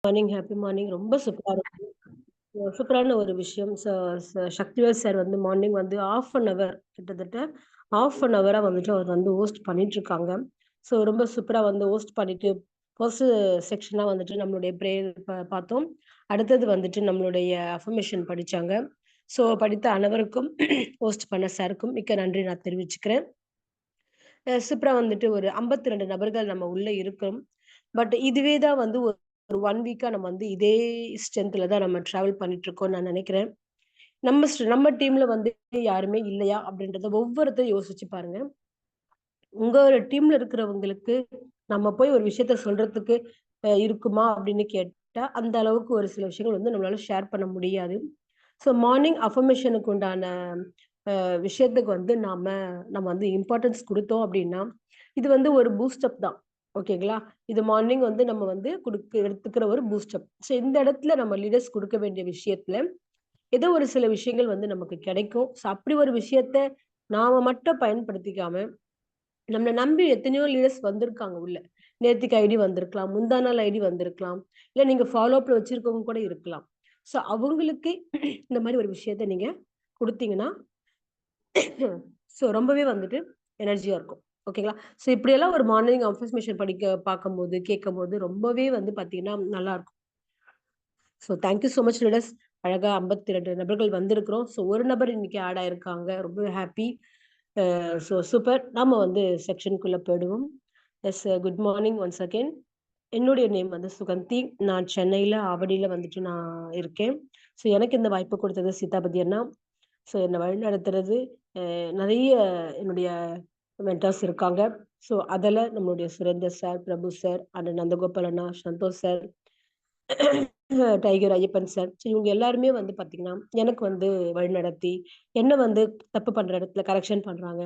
Morning, happy morning. ரொம்ப சூப்பரா இருக்கும். சூப்பரான ஒரு விஷயம். சக்திவேல் சார் வந்து மார்னிங் வந்து 1/2 அன் ஹவர் கிட்டத்தட்ட 1/2 அன் ஹவரா வந்துட்டு அவர் வந்து ஹோஸ்ட் பண்ணிட்டுருக்காங்க. ரொம்ப சூப்பரா வந்து ஹோஸ்ட் பண்ணிட்டு, ஃபர்ஸ்ட் செக்ஷனா வந்துட்டு நம்மளுடைய பிரேயர் பார்த்தோம். அடுத்தது வந்துட்டு நம்மளுடைய அஃபர்மேஷன் படிச்சாங்க. படித்த அனைவருக்கும் ஹோஸ்ட் பண்ண சாருக்கும் மிக்க நன்றி நான் தெரிவிச்சுக்கிறேன். சூப்பரா வந்துட்டு ஒரு 52 நபர்கள் நம்ம உள்ள இருக்கோம். பட் இதுவே தான் வந்து ஒரு 1 வீக்கா நம்ம வந்து இதே ஸ்ட்ரென்த்ல தான் நம்ம டிராவல் பண்ணிட்டு இருக்கோம்னு நான் நினைக்கிறேன். நம்ம டீம்ல வந்து யாருமே இல்லையா? அப்படின்றத ஒவ்வொருத்தரும் யோசிச்சு பாருங்க. உங்களோட டீம்ல இருக்கிறவங்களுக்கு நம்ம போய் ஒரு விஷயத்த சொல்றதுக்கு இருக்குமா? அப்படின்னு கேட்டா, அந்த அளவுக்கு ஒரு சில விஷயங்கள் வந்து நம்மளால ஷேர் பண்ண முடியாது. மார்னிங் அஃபர்மேஷனுக்கு உண்டான விஷயத்துக்கு வந்து நம்ம வந்து இம்பார்ட்டன்ஸ் குடுத்தோம் அப்படின்னா, இது வந்து ஒரு பூஸ்ட் அப் தான். ஓகேங்களா? இது மார்னிங் வந்து நம்ம வந்து எடுத்துக்கிற ஒரு பூஸ்ட் அப். இந்த இடத்துல நம்ம லீடர்ஸ் குடுக்க வேண்டிய விஷயத்துல, ஏதோ ஒரு சில விஷயங்கள் வந்து நமக்கு கிடைக்கும். அப்படி ஒரு விஷயத்த நாம மட்டும் பயன்படுத்திக்காம, நம்மள நம்பி எத்தனையோ லீடர்ஸ் வந்திருக்காங்க உள்ள. நேத்திக்கு ஐடி வந்திருக்கலாம், முந்தா நாள் ஐடி வந்திருக்கலாம். இல்ல நீங்க ஃபாலோ அப்ல வச்சிருக்கவங்க கூட இருக்கலாம். அவங்களுக்கு இந்த மாரி ஒரு விஷயத்த நீங்க குடுத்தீங்கன்னா ரொம்பவே வந்துட்டு எனர்ஜியா இருக்கும். ஓகேங்களா? இப்படியெல்லாம் ஒரு மார்னிங் அஃபர்மேஷன் பார்க்கும்போது, கேட்கும்போது ரொம்பவே வந்து பார்த்தீங்கன்னா, நல்லாருக்கும். Thank you so much leaders. அழகா 52 நபர்கள் வந்திருக்கிறோம். ஒரு நபர் இன்னைக்கு ஆட் ஆயிருக்காங்க. ரொம்பவே ஹேப்பி. சூப்பர். நாம வந்து செக்ஷனுக்குள்ள போயிடுவோம். Good morning once again. என்னுடைய நேம் வந்து சுகந்தி. நான் சென்னையில, ஆவடியில வந்துட்டு நான் இருக்கேன். எனக்கு இந்த வாய்ப்பு குடுத்தது சீதாபதி அண்ணா. என்ன வழிநடத்துறது நெறைய என்னுடைய மென்டார்ஸ் இருக்காங்க. அதுல நம்மளுடைய சுரேந்தர் சார், பிரபு சார், அண்ணன் நந்தகோபால் அண்ணா, Santhosh sir, tiger Ayyappan sir. இவங்க எல்லாருமே வந்து பார்த்தீங்கன்னா, எனக்கு வந்து வழிநடத்தி, என்ன வந்து தப்பு பண்ற இடத்துல கரெக்ஷன் பண்றாங்க.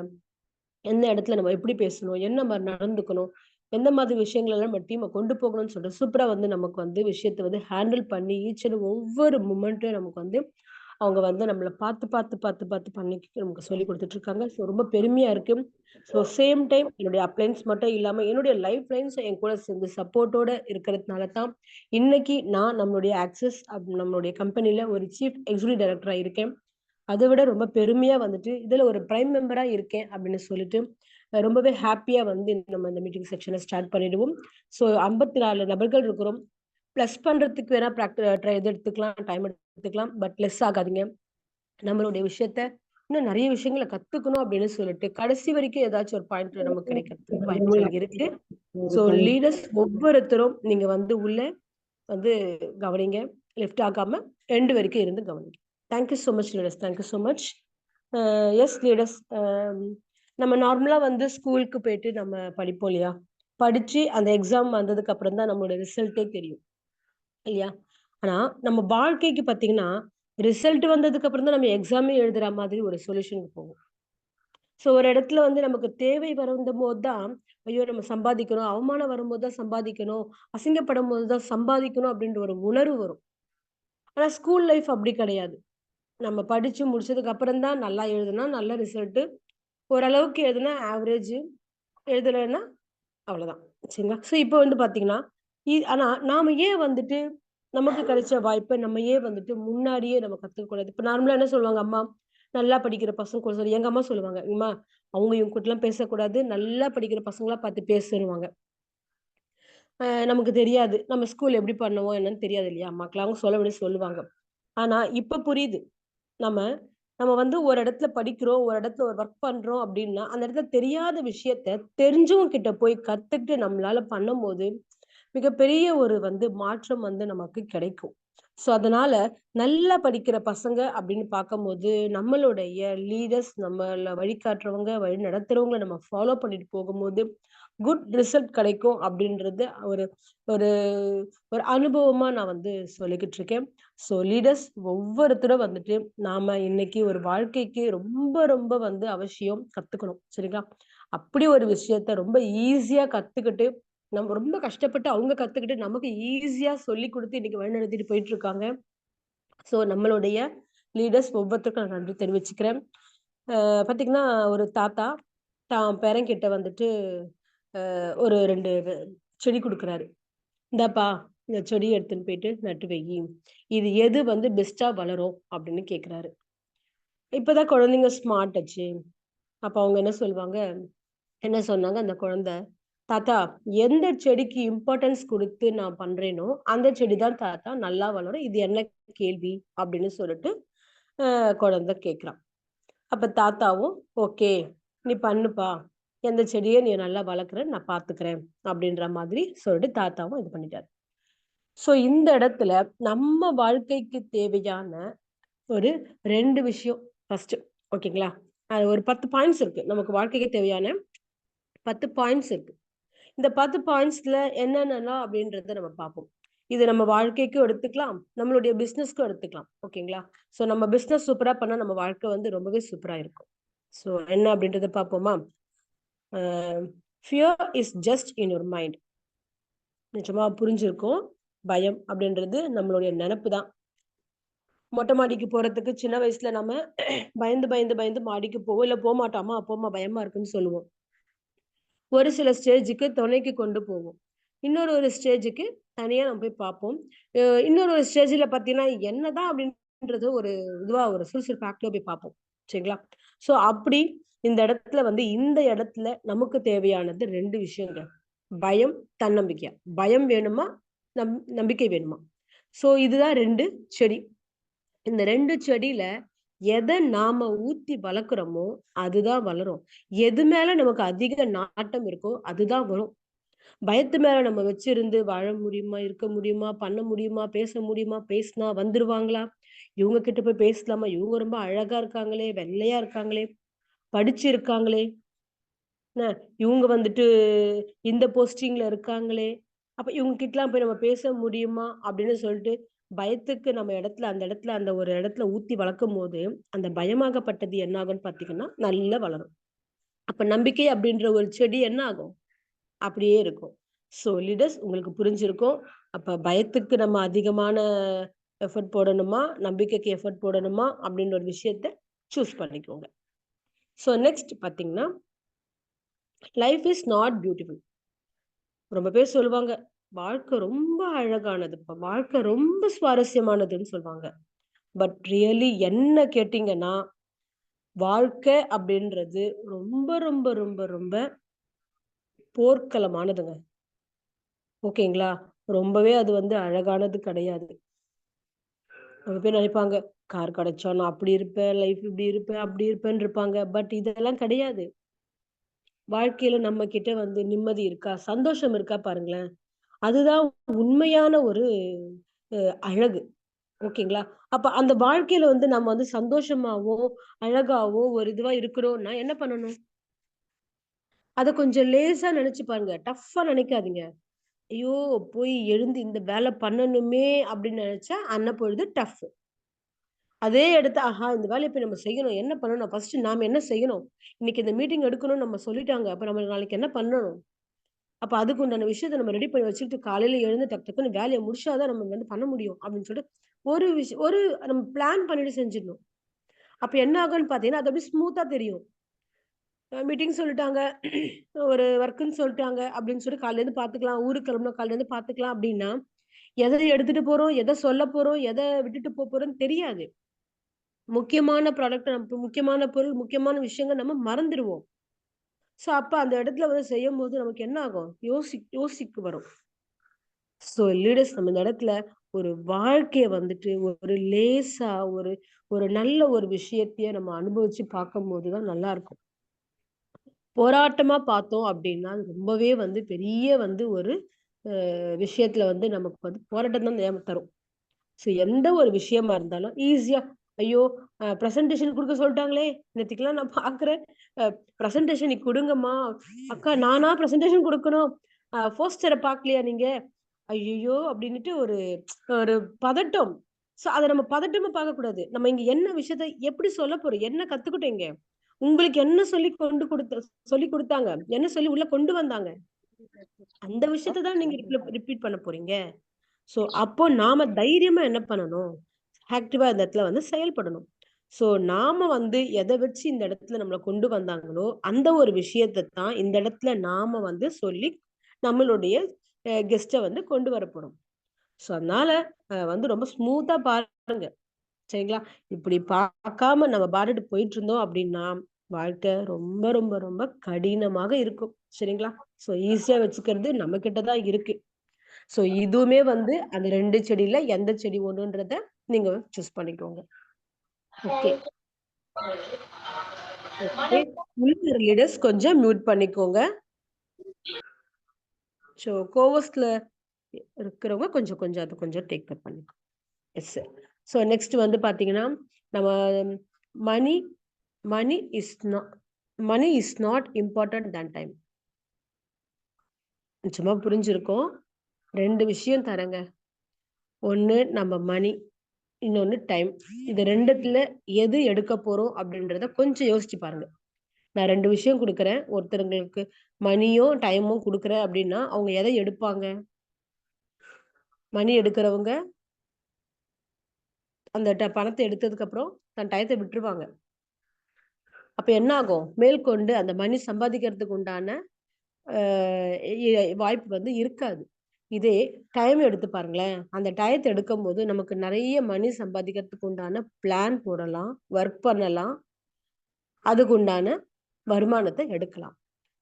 எந்த இடத்துல நம்ம எப்படி பேசணும்? என்ன மாரி நடந்துக்கணும்? எந்த மாதிரி விஷயங்கள் எல்லாம் நம்ம டீம கொண்டு போகணும்னு சொல்லிட்டு சூப்பரா வந்து நமக்கு வந்து விஷயத்த வந்து ஹேண்டில் பண்ணி ஈச் அண்ட் ஒவ்வொரு மொமெண்ட்டும் நமக்கு வந்து அவங்க வந்து நம்மள பார்த்து, பார்த்து, பார்த்து, பார்த்து பண்ணி நமக்கு சொல்லிக் குடுத்துட்டு இருக்காங்க. ரொம்ப பெருமையா இருக்கு. சேம் டைம் என்னுடைய அப்ளையன்ஸ் மட்டும் இல்லாம, என்னுடைய லைஃப் லைன்ஸ் என் கூட சேர்ந்து சப்போர்ட்டோட இருக்கிறதுனால தான், இன்னைக்கு நான் நம்மளுடைய ஆக்சஸ் நம்மளுடைய கம்பெனில ஒரு சீஃப் எக்ஸிக்யூட்டிவ் டைரக்டரா இருக்கேன். அத விட ரொம்ப பெருமையா வந்துட்டு, இதுல ஒரு பிரைம் மெம்பரா இருக்கேன் அப்படின்னு சொல்லிட்டு, ரொம்பவே ஹேப்பியா வந்து நம்ம இந்த மீட்டிங் செக்ஷன ஸ்டார்ட் பண்ணிடுவோம். 54 நபர்கள் இருக்கிறோம். பிளஸ் பண்றதுக்கு வேணா இது எடுத்துக்கலாம், டைம் எடுத்துக்கலாம். பட் லெஸ் ஆகாதீங்க. நம்மளுடைய விஷயத்த இன்னும் நெறைய விஷயங்கள கத்துக்கணும் அப்படின்னு சொல்லிட்டு, கடைசி வரைக்கும் ஏதாச்சும் ஒரு பாயிண்ட்ல நமக்கு கிடைக்கிறதுக்கு வாய்ப்புகள் இருக்கு. லீடர்ஸ் ஒவ்வொருத்தரும் நீங்க வந்து உள்ள வந்து கவனிங்க. லெஃப்ட் ஆகாம எண்ட் வரைக்கும் இருந்து கவனிங்க. Thank you so much leaders. Thank you so much. Yes leaders. நம்ம நார்மலா வந்து ஸ்கூலுக்கு போயிட்டு நம்ம படிப்போம் இல்லையா? படிச்சு அந்த எக்ஸாம் வந்ததுக்கு அப்புறம் தான் நம்மளோட ரிசல்ட்டே தெரியும். இல்லையா? ஆனா, நம்ம வாழ்க்கைக்கு பார்த்தீங்கன்னா, ரிசல்ட் வந்ததுக்கு அப்புறம் தான் நம்ம எக்ஸாமே எழுதுற மாதிரி ஒரு சொல்யூஷனுக்கு போவோம். ஒரு இடத்துல வந்து நமக்கு தேவை வரும்போது தான், ஐயோ! நம்ம சம்பாதிக்கணும். அவமானம் வரும்போது தான் சம்பாதிக்கணும். அசிங்கப்படும்போது தான் சம்பாதிக்கணும் அப்படின்ற ஒரு உணர்வு வரும். ஆனா ஸ்கூல் லைஃப் அப்படி கிடையாது. நம்ம படிச்சு முடிச்சதுக்கு அப்புறம் தான் நல்லா எழுதுனா நல்ல ரிசல்ட்டு. ஓரளவுக்கு எழுதுனா ஆவரேஜ். எழுதலைன்னா அவ்வளோதான். சரிங்களா? இப்போ வந்து பார்த்தீங்கன்னா, ஆனா நாம ஏன் வந்துட்டு நமக்கு கிடைச்ச வாய்ப்ப நம்ம ஏன் வந்துட்டு முன்னாடியே நம்ம கத்துக்கக்கூடாது? இப்ப நார்மலா என்ன சொல்லுவாங்க அம்மா, நல்லா படிக்கிற பசங்க கூட சொல்லி எங்க அம்மா சொல்லுவாங்க, "அம்மா அவங்க இவங்க கூடலாம் பேசக்கூடாது. நல்லா படிக்கிற பசங்களா பார்த்து பேசுன்னுவாங்க." நமக்கு தெரியாது. நம்ம ஸ்கூல் எப்படி பண்ணுவோம் என்னன்னு தெரியாது இல்லையா? அம்மாக்கெல்லாம் அவங்க சொல்ல வேண்டியது சொல்லுவாங்க. ஆனா இப்ப புரியுது. நம்ம நம்ம வந்து ஒரு இடத்துல படிக்கிறோம், ஒரு இடத்துல ஒரு வொர்க் பண்றோம் அப்டின்னா, அந்த இடத்துல தெரியாத விஷயத்த தெரிஞ்சவங்க கிட்ட போய் கத்துக்கிட்டு நம்மளால பண்ணும்போது, மிகப்பெரிய ஒரு வந்து மாற்றம் வந்து நமக்கு கிடைக்கும். அதனால நல்லா படிக்கிற பசங்க அப்படின்னு பார்க்கும்போது, நம்மளுடைய லீடர்ஸ் நம்மள வழிகாட்டுறவங்க, வழி நடத்துறவங்கள நம்ம ஃபாலோ பண்ணிட்டு போகும்போது, குட் ரிசல்ட் கிடைக்கும் அப்படின்றது ஒரு ஒரு ஒரு அனுபவமா நான் வந்து சொல்லிக்கிட்டு இருக்கேன். லீடர்ஸ் ஒவ்வொருத்தரும் வந்துட்டு நாம இன்னைக்கு ஒரு வாழ்க்கைக்கு ரொம்ப ரொம்ப வந்து அவசியம் கத்துக்கணும். சரிங்களா? அப்படி ஒரு விஷயத்த ரொம்ப ஈஸியா கத்துக்கிட்டு, நம்ம ரொம்ப கஷ்டப்பட்டு அவங்க கத்துக்கிட்டு நமக்கு ஈஸியா சொல்லிக் குடுத்து இன்னைக்கு வழிநடத்திட்டு போயிட்டு இருக்காங்க. நம்மளுடைய லீடர்ஸ் ஒவ்வொருத்தருக்கும் நான் நன்றி தெரிவிச்சுக்கிறேன். பார்த்தீங்கன்னா, ஒரு தாத்தா தான் பேரன்கிட்ட வந்துட்டு ஒரு 2 செடி குடுக்குறாரு. "இந்தாப்பா இந்த செடியை எடுத்துன்னு போயிட்டு நட்டு வை. இது எது வந்து பெஸ்டா வளரும் அப்படின்னு கேக்குறாரு. இப்பதான் குழந்தைங்க ஸ்மார்ட் ஆச்சு. அப்ப அவங்க என்ன சொல்லுவாங்க, என்ன சொன்னாங்க அந்த குழந்தை, "தாத்தா, எந்த செடிக்கு இம்பார்ட்டன்ஸ் குடுத்து நான் பண்றேனோ, அந்த செடி தான் தாத்தா நல்லா வளரும். இது என்ன கேள்வி?" அப்படின்னு சொல்லிட்டு குழந்தை கேட்கிறான். அப்ப தாத்தாவும், "ஓகே, நீ பண்ணுப்பா. எந்த செடிய நீ நல்லா வளர்க்குற, நான் பார்த்துக்கிறேன்." அப்படின்ற மாதிரி சொல்லிட்டு தாத்தாவும் இது பண்ணிட்டாரு. சோ இந்த இடத்துல நம்ம வாழ்க்கைக்கு தேவையான ஒரு 2 விஷயம் ஃபர்ஸ்ட். ஓகேங்களா? அது ஒரு 10 பாயிண்ட்ஸ் இருக்கு. நமக்கு வாழ்க்கைக்கு தேவையான 10 பாயிண்ட்ஸ் இருக்கு. இந்த 10 பாயிண்ட்ஸ்ல என்னென்னலாம் அப்படின்றத நம்ம பார்ப்போம். இது நம்ம வாழ்க்கைக்கும் எடுத்துக்கலாம். நம்மளுடைய பிசினஸ்க்கும் எடுத்துக்கலாம். ஓகேங்களா? சோ நம்ம பிசினஸ் சூப்பரா பண்ணா நம்ம வாழ்க்கை வந்து ரொம்பவே சூப்பரா இருக்கும். சோ என்ன அப்படின்றத பார்ப்போமா? A fear is just in your mind. நிஜமா புரிஞ்சிருக்கும். பயம் அப்படின்றது நம்மளுடைய நெனப்பு தான். மொட்டை மாடிக்கு போறதுக்கு சின்ன வயசுல நம்ம பயந்து, பயந்து, பயந்து மாடிக்கு போவோம். இல்ல போமாட்டோம். அம்மா, அப்பாம்மா பயமா இருக்குன்னு சொல்லுவோம். ஒரு சில ஸ்டேஜுக்கு துணைக்கு கொண்டு போவோம். ஒரு ஸ்டேஜுக்கு தனியா நம்ம போய் பார்ப்போம். ஒரு ஸ்டேஜ்ல பார்த்தீங்கன்னா, என்னதான் அப்படின்றது ஒரு இதுவா ஒரு சுறுசுறுப்பு ஆக்டிவா போய் பார்ப்போம். சரிங்களா? சோ அப்படி இந்த இடத்துல வந்து இந்த இடத்துல நமக்கு தேவையானது 2 விஷயங்க. பயம், தன்னம்பிக்கை. பயம் வேணுமா? நம்பிக்கை வேணுமா? சோ இதுதான் 2 செடி. இந்த 2 செடியில எத நாம ஊத்தி வளர்க்குறோமோ, அதுதான் வளரும். எது மேல நமக்கு அதிக நாட்டம் இருக்கோ, அதுதான் வரும். பயத்து மேல நம்ம வச்சிருந்து வாழ முடியுமா? இருக்க முடியுமா? பண்ண முடியுமா? பேச முடியுமா? பேசினா வந்துருவாங்களா? இவங்க கிட்ட போய் பேசலாமா? இவங்க ரொம்ப அழகா இருக்காங்களே! வெள்ளையா இருக்காங்களே! படிச்சிருக்காங்களே! என்ன இவங்க வந்துட்டு இந்த போஸ்டிங்ல இருக்காங்களே! அப்ப இவங்க கிட்டலாம் போய் நம்ம பேச முடியுமா? அப்படின்னு சொல்லிட்டு பயத்துக்கு நம்ம இடத்துல அந்த இடத்துல அந்த ஒரு இடத்துல ஊத்தி வளர்க்கும்போது, அந்த பயமாகப்பட்டது என்ன ஆகும்ன்னு பார்த்தீங்கன்னா, நல்லா வளரும். அப்ப நம்பிக்கை அப்படின்ற ஒரு செடி என்ன ஆகும்? அப்படியே இருக்கும். ஸோ லீடர்ஸ் உங்களுக்கு புரிஞ்சிருக்கும். அப்ப பயத்துக்கு நம்ம அதிகமான எஃபோர்ட் போடணுமா? நம்பிக்கைக்கு எஃபோர்ட் போடணுமா? அப்படின்ற ஒரு விஷயத்த சூஸ் பண்ணிக்கோங்க. ஸோ நெக்ஸ்ட் பார்த்தீங்கன்னா, லைஃப் இஸ் நாட் பியூட்டிஃபுல். ரொம்ப பேர் சொல்லுவாங்க, வாழ்க்கை ரொம்ப அழகானதுப்பா. வாழ்க்கை ரொம்ப சுவாரஸ்யமானதுன்னு சொல்லுவாங்க. பட் ரியலி என்ன கேட்டீங்கன்னா, வாழ்க்கை அப்படின்றது ரொம்ப, ரொம்ப, ரொம்ப, ரொம்ப போர்க்களமானதுங்க. ஓகேங்களா? ரொம்பவே அது வந்து அழகானது கிடையாது. நெறைய பேர் நினைப்பாங்க, கார் கிடைச்சா நான் அப்படி இருப்பேன், லைஃப் இப்படி இருப்பேன், அப்படி இருப்பேன்னு இருப்பாங்க. பட் இதெல்லாம் கிடையாது. வாழ்க்கையில நம்ம கிட்ட வந்து நிம்மதி இருக்கா? சந்தோஷம் இருக்கா பாருங்களேன். அதுதான் உண்மையான ஒரு அழகு. ஓகேங்களா? அப்ப அந்த வாழ்க்கையில வந்து நம்ம வந்து சந்தோஷமாவும், அழகாவும் ஒரு இதுவா இருக்கிறோம்னா என்ன பண்ணணும்? அத கொஞ்சம் லேசா நெனச்சு பாருங்க. டஃப்பா நெனைக்காதீங்க. ஐயோ! போய் எழுந்து இந்த வேல பண்ணணுமே அப்படின்னு நெனச்சா, அன்னப்பொழுது டஃப். அதே எடுத்து, ஆஹா! இந்த வேலைய இப்ப நம்ம செய்யணும். என்ன பண்ணணும்? ஃபர்ஸ்ட் நாம என்ன செய்யணும்? இன்னைக்கு இந்த மீட்டிங் எடுக்கணும்னு நம்ம சொல்லிட்டாங்க. அப்ப நம்ம நாளைக்கு என்ன பண்ணணும்? அப்ப அதுக்கு உண்டான விஷயத்த நம்ம ரெடி பண்ணி வச்சுக்கிட்டு, காலையில எழுந்து டக்கு டக்குன்னு வேலைய முடிச்சா தான் நம்ம வந்து பண்ண முடியும். அப்படின்னு சொல்லிட்டு, ஒரு நம்ம பிளான் பண்ணிட்டு செஞ்சிடணும். அப்ப என்ன ஆகும்ன்னு பார்த்தீங்கன்னா, அது அப்படியே ஸ்மூத்தா தெரியும். மீட்டிங் சொல்லிட்டாங்க, ஒரு ஒர்க்குன்னு சொல்லிட்டாங்க அப்படின்னு சொல்லி காலையிலேருந்து பார்த்துக்கலாம். ஊருக்கு கிளம்புனா காலையிலேருந்து பார்த்துக்கலாம் அப்படின்னா, எத எடுத்துட்டு போறோம்? எத சொல்லப் போறோம்? எத விட்டுட்டு போறோம்ன்னு தெரியாது. முக்கியமான ப்ராடக்ட் முக்கியமான பொருள், முக்கியமான விஷயங்கள் நம்ம மறந்துருவோம். சோ, அப்ப அந்த இடத்துல வந்து செய்யும்போது நமக்கு என்ன ஆகும்? யோசிக்க வரும். சோ, லீடர்ஸ் நம்ம இந்த இடத்துல ஒரு வாழ்க்கைய வந்துட்டு ஒரு லேசா ஒரு ஒரு நல்ல ஒரு விஷயத்தையே நம்ம அனுபவிச்சு பார்க்கும்போது தான் நல்லாருக்கும். போராட்டமா பார்த்தோம் அப்டின்னா, அது ரொம்பவே வந்து பெரிய வந்து ஒரு விஷயத்துல வந்து நமக்கு வந்து போராட்டம் தான் தரும். ஸோ எந்த ஒரு விஷயமா இருந்தாலும் ஈஸியா, ஐயோ! பிரசன்டேஷன் குடுக்க சொல்ட்டாங்களே! நேத்திக்கெல்லாம் நான் பார்க்குறேன். அ பிரசன்டேஷன் இன்னைக்கு குடுங்கம்மா. அக்கா நானா பிரசன்டேஷன் குடுக்கணும்? போஸ்டர பார்க்கலையா நீங்க? ஐய்யய்யோ! அப்டின்னுட்டு ஒரு ஒரு பதட்டம். ஸோ அத நம்ம பதட்டமா பார்க்கக்கூடாது. நம்ம இங்க என்ன விஷயத்த எப்படி சொல்ல போறோம்? என்ன கத்துக்கிட்டோம் இங்க? உங்களுக்கு என்ன சொல்லிக் குடுத்தாங்க? என்ன சொல்லி உள்ள கொண்டு வந்தாங்க? அந்த விஷயத்த தான் நீங்க ரிப்பீட் பண்ண போறீங்க. சோ, அப்போ நாம தைரியமா என்ன பண்ணணும்? ஆக்டிவா இந்த இடத்துல வந்து செயல்படணும். சோ, நாம வந்து எத வச்சு இந்த இடத்துல நம்மள கொண்டு வந்தாங்களோ, அந்த ஒரு விஷயத்த தான் இந்த இடத்துல நாம வந்து சொல்லி நம்மளுடைய கெஸ்ட்ட வந்து கொண்டு வரப்போறோம். சோ அதனால வந்து ரொம்ப ஸ்மூத்தா பாருங்க. சரிங்களா? இப்படி பார்க்காம நம்ம பாட்டுட்டு போயிட்டு இருந்தோம் அப்படின்னா, வாழ்க்கை ரொம்ப ரொம்ப ரொம்ப கடினமாக இருக்கும். சரிங்களா? சோ ஈஸியா வச்சுக்கிறது நம்ம கிட்ட தான் இருக்கு. சோ இதுவுமே வந்து அந்த 2 செடியில எந்த செடி ஒண்ணுன்றத நீங்க சூஸ் பண்ணிக்கோங்க. ஓகே. ஓகே. உள்ள லீடர்ஸ் கொஞ்சம் மியூட் பண்ணிக்கோங்க. சோ கோவஸ்ட்ல இருக்கிறவங்க கொஞ்சம் கொஞ்சம் அத கொஞ்சம் டேக் கேர் பண்ணிக்கோங்க. எஸ். சோ நெக்ஸ்ட் வந்து பார்த்தீங்கன்னா, நம்ம money money is not money is not important than time. நிச்சயமா புரிஞ்சிருக்கும். 2 விஷயம் தரேங்க. ஒண்ணு நம்ம மனி, இன்னொன்னு டைம். இது 2த்துல எது எடுக்க போறோம் அப்படின்றத கொஞ்சம் யோசிச்சு பாருங்க. நான் 2 விஷயம் குடுக்குறேன். ஒருத்தங்களுக்கு மணியும், டைமும் குடுக்குறேன் அப்படின்னா, அவங்க எத எடுப்பாங்க? மணி எடுக்கிறவங்க அந்த பணத்த எடுத்ததுக்கு அப்புறம் தன் டயத்த விட்டுருவாங்க. அப்ப என்ன ஆகும்? மேற்கொண்டு அந்த மணி சம்பாதிக்கிறதுக்கு உண்டான அ வாய்ப்பு வந்து இருக்காது. இதே டைம் எடுத்து பாருங்களேன். அந்த டயத்த எடுக்கும்போது நமக்கு நெறைய மணி சம்பாதிக்கிறதுக்கு உண்டான பிளான் போடலாம், ஒர்க் பண்ணலாம். அதுக்கு உண்டான வருமானத்த எடுக்கலாம்.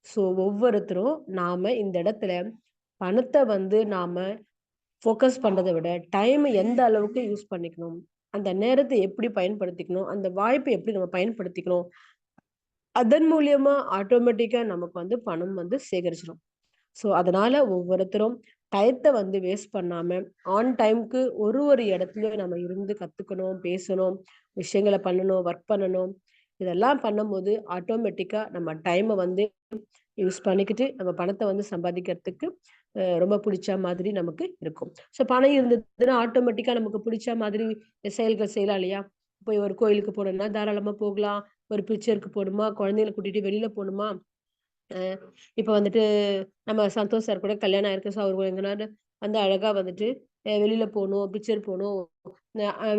ஸோ ஒவ்வொருத்தரும் நாம இந்த இடத்துல பணத்த வந்து நாம ஃபோக்கஸ் பண்றத விட, டைம எந்த அளவுக்கு யூஸ் பண்ணிக்கணும்? அந்த நேரத்த எப்படி பயன்படுத்திக்கணும்? அந்த வாய்ப்ப எப்படி நம்ம பயன்படுத்திக்கணும்? அதன் மூலியமா ஆட்டோமேட்டிக்கா நமக்கு வந்து பணம் வந்து சேகரிச்சிரும். ஸோ, அதனால ஒவ்வொருத்தரும் டயத்த வந்து வேஸ்ட் பண்ணாம, ஆன் டைம்க்கு ஒரு இடத்துலயும் நம்ம இருந்து கத்துக்கணும், பேசணும், விஷயங்கள பண்ணணும், ஒர்க் பண்ணணும். இதெல்லாம் பண்ணும்போது ஆட்டோமேட்டிக்கா நம்ம டைம வந்து யூஸ் பண்ணிக்கிட்டு, நம்ம பணத்த வந்து சம்பாதிக்கிறதுக்கு ரொம்ப புடிச்ச மாதிரி நமக்கு இருக்கும். ஸோ, பணம் இருந்ததுன்னா ஆட்டோமேட்டிக்கா நமக்கு புடிச்ச மாதிரி செயல்கள் செய்யலாம் இல்லையா? போய் ஒரு கோயிலுக்கு போணும்னா தாராளமா போகலாம். ஒரு பிக்சருக்கு போணுமா, குழந்தைகள கூட்டிட்டு வெளியில போணுமா, அ இப்ப வந்துட்டு நம்ம சந்தோஷ் சார் கூட கல்யாணம் ஆயிருக்கு. ஸோ, அவரு எங்கனாது வந்து அழகா வந்துட்டு வெளியில போணும், பிக்சர் போணும்,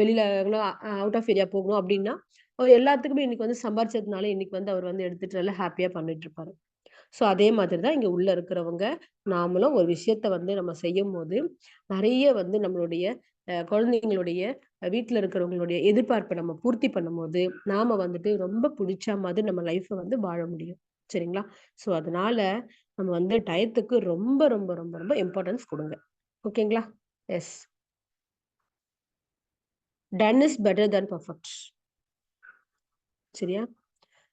வெளியில எங்கனா அவுட் ஆஃப் ஏரியா போகணும் அப்டின்னா, அவர் எல்லாத்துக்குமே இன்னைக்கு வந்து சம்பாரிச்சதுனால இன்னைக்கு வந்து அவர் வந்து எடுத்துட்டு நல்லா ஹேப்பியா பண்ணிட்டு இருப்பாரு. ஸோ, அதே மாதிரி தான் இங்க உள்ள இருக்கிறவங்க, நாமளும் ஒரு விஷயத்த வந்து நம்ம செய்யும்போது, நெறைய வந்து நம்மளுடைய குழந்தைங்களுடைய வீட்ல இருக்கிறவங்களுடைய எதிர்பார்ப்ப நம்ம பூர்த்தி பண்ணும்போது, நாம வந்துட்டு ரொம்ப புடிச்ச மாதிரி நம்ம லைஃப்ப வந்து வாழ முடியும். சரிங்களா? ஸோ, அதனால நம்ம வந்து டயத்துக்கு ரொம்ப, ரொம்ப, ரொம்ப, ரொம்ப இம்பார்ட்டன்ஸ் குடுங்க. ஓகேங்களா? Yes. Done is better than perfect. சரியா?